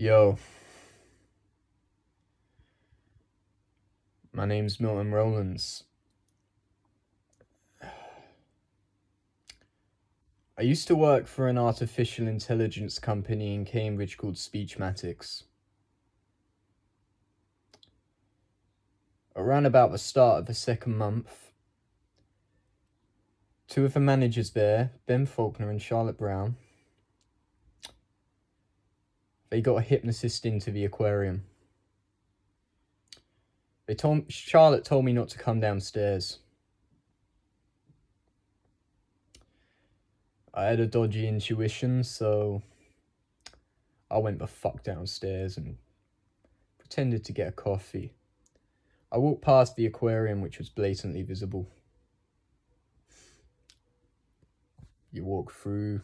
Yo, my name's Milton Rowlands. I used to work for an artificial intelligence company in Cambridge called Speechmatics. Around about the start of the second month, two of the managers there, Ben Faulkner and Charlotte Brown, they got a hypnotist into the aquarium. Charlotte told me not to come downstairs. I had a dodgy intuition, so I went the fuck downstairs and pretended to get a coffee. I walked past the aquarium, which was blatantly visible. You walk through,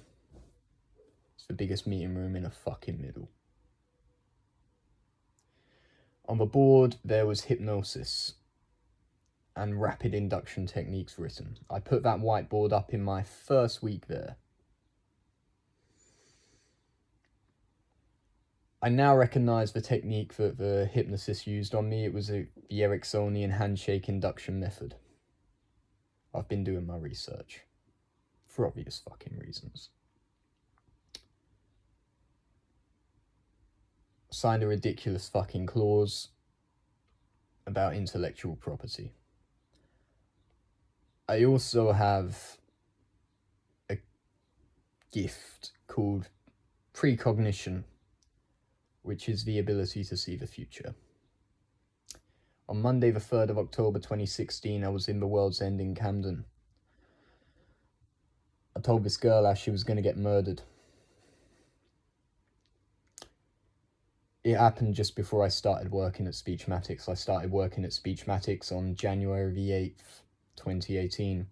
it's the biggest meeting room in a fucking middle. On the board, there was hypnosis and rapid induction techniques written. I put that whiteboard up in my first week there. I now recognise the technique that the hypnotist used on me. It was the Ericksonian handshake induction method. I've been doing my research. For obvious fucking reasons. Signed a ridiculous fucking clause about intellectual property. I also have a gift called precognition, which is the ability to see the future. On Monday, the 3rd of October 2016, I was in the World's End in Camden. I told this girl how she was going to get murdered. It happened just before I started working at Speechmatics. I started working at Speechmatics on January the 8th, 2018.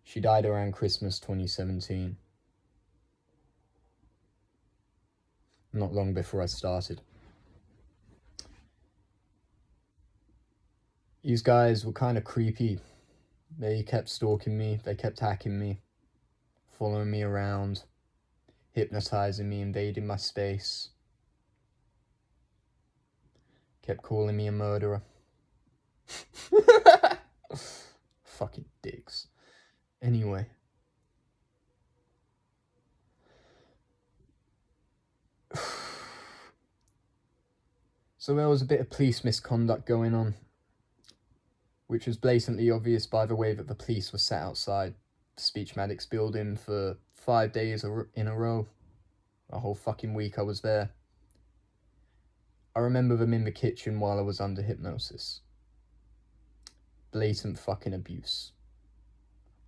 She died around Christmas 2017. Not long before I started. These guys were kind of creepy. They kept stalking me, they kept hacking me, following me around, hypnotizing me, invading my space. Kept calling me a murderer. Fucking dicks. Anyway. So there was a bit of police misconduct going on, which was blatantly obvious by the way that the police were sat outside the Speechmatics building for 5 days in a row. A whole fucking week I was there. I remember them in the kitchen while I was under hypnosis. Blatant fucking abuse.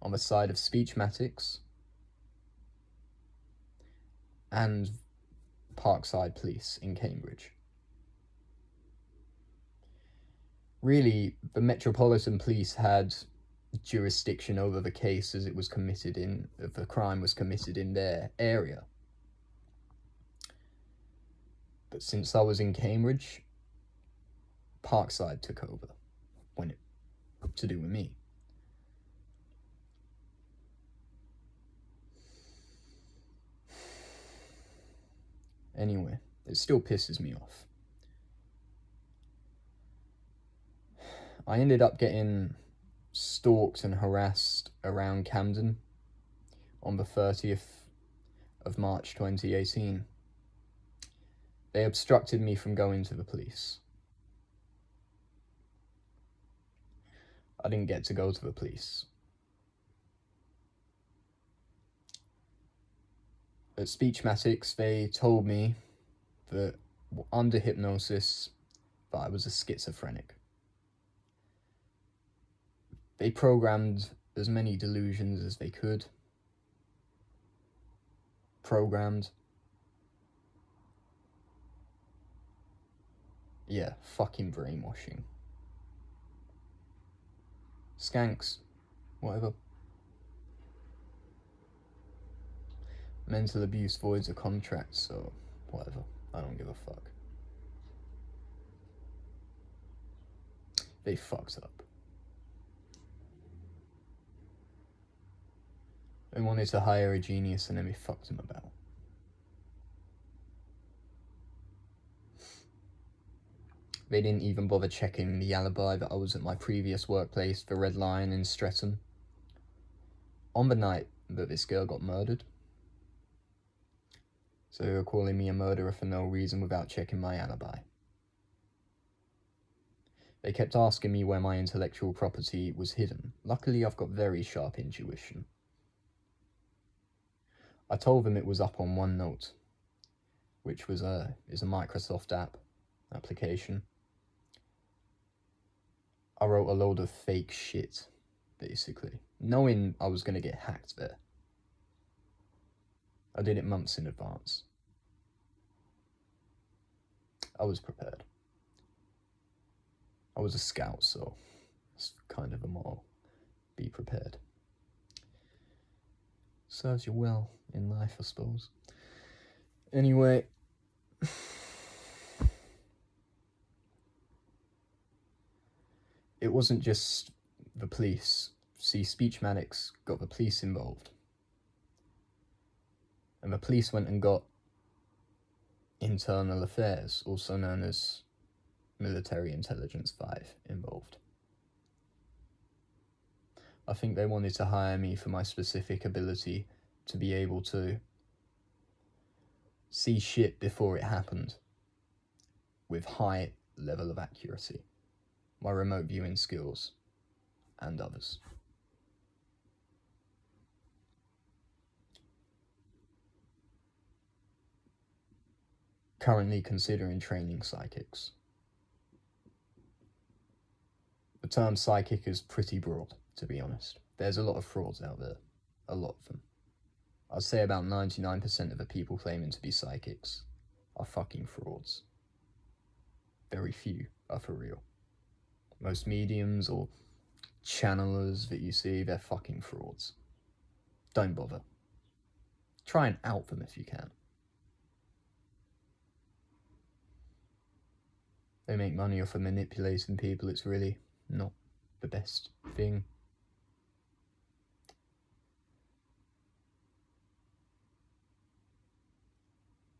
On the side of Speechmatics and Parkside Police in Cambridge. Really, the Metropolitan Police had jurisdiction over the case as the crime was committed in their area. But since I was in Cambridge, Parkside took over to do with me. Anyway, it still pisses me off. I ended up getting stalked and harassed around Camden on the 30th of March 2018. They obstructed me from going to the police. I didn't get to go to the police. At Speechmatics, they told me that under hypnosis, that I was a schizophrenic. They programmed as many delusions as they could. Yeah, fucking brainwashing. Skanks. Whatever. Mental abuse voids a contract, so whatever. I don't give a fuck. They fucked up. They wanted to hire a genius and then they fucked him about. They didn't even bother checking the alibi that I was at my previous workplace, the Red Lion in Streatham, on the night that this girl got murdered. So they were calling me a murderer for no reason without checking my alibi. They kept asking me where my intellectual property was hidden. Luckily, I've got very sharp intuition. I told them it was up on OneNote, which is a Microsoft application. I wrote a load of fake shit, basically, knowing I was going to get hacked there. I did it months in advance. I was prepared. I was a scout, so it's kind of a motto. Be prepared. Serves you well in life, I suppose. Anyway, it wasn't just the police. See, Speechmatics got the police involved. And the police went and got Internal Affairs, also known as Military Intelligence 5, involved. I think they wanted to hire me for my specific ability to be able to see shit before it happened with high level of accuracy. My remote viewing skills and others. Currently considering training psychics. The term psychic is pretty broad, to be honest. There's a lot of frauds out there. A lot of them. I'd say about 99% of the people claiming to be psychics are fucking frauds. Very few are for real. Most mediums or channelers that you see, they're fucking frauds. Don't bother. Try and out them if you can. They make money off of manipulating people. It's really not the best thing.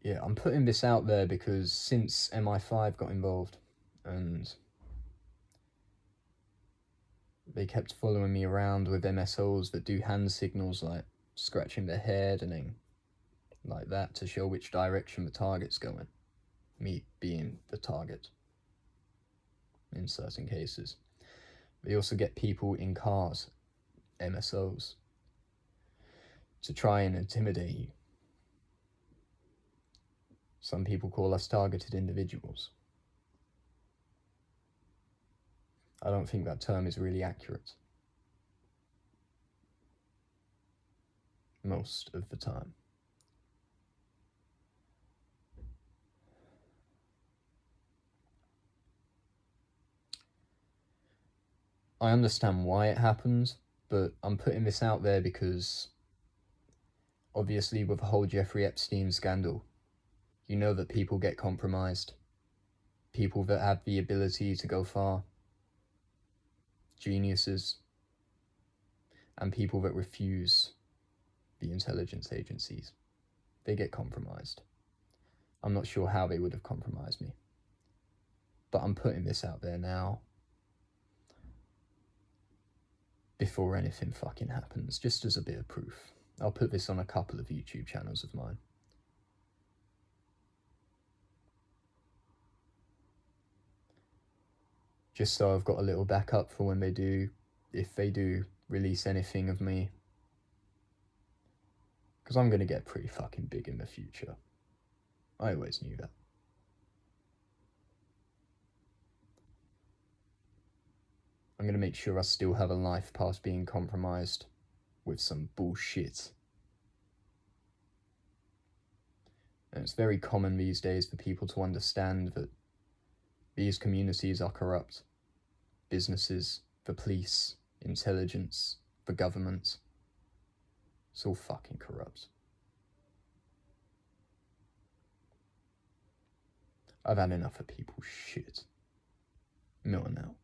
Yeah, I'm putting this out there because since MI5 got involved and they kept following me around with MSOs that do hand signals like scratching their head and then like that to show which direction the target's going. Me being the target in certain cases. They also get people in cars, MSOs, to try and intimidate you. Some people call us targeted individuals. I don't think that term is really accurate. Most of the time. I understand why it happens, but I'm putting this out there because obviously with the whole Jeffrey Epstein scandal, you know that people get compromised. People that have the ability to go far. Geniuses. And people that refuse the intelligence agencies. They get compromised. I'm not sure how they would have compromised me. But I'm putting this out there now. Before anything fucking happens, just as a bit of proof. I'll put this on a couple of YouTube channels of mine. Just so I've got a little backup for when they do, if they do release anything of me. Because I'm going to get pretty fucking big in the future. I always knew that. I'm going to make sure I still have a life past being compromised with some bullshit. And it's very common these days for people to understand that these communities are corrupt. Businesses, the police, intelligence, the government. It's all fucking corrupt. I've had enough of people's shit. No, now.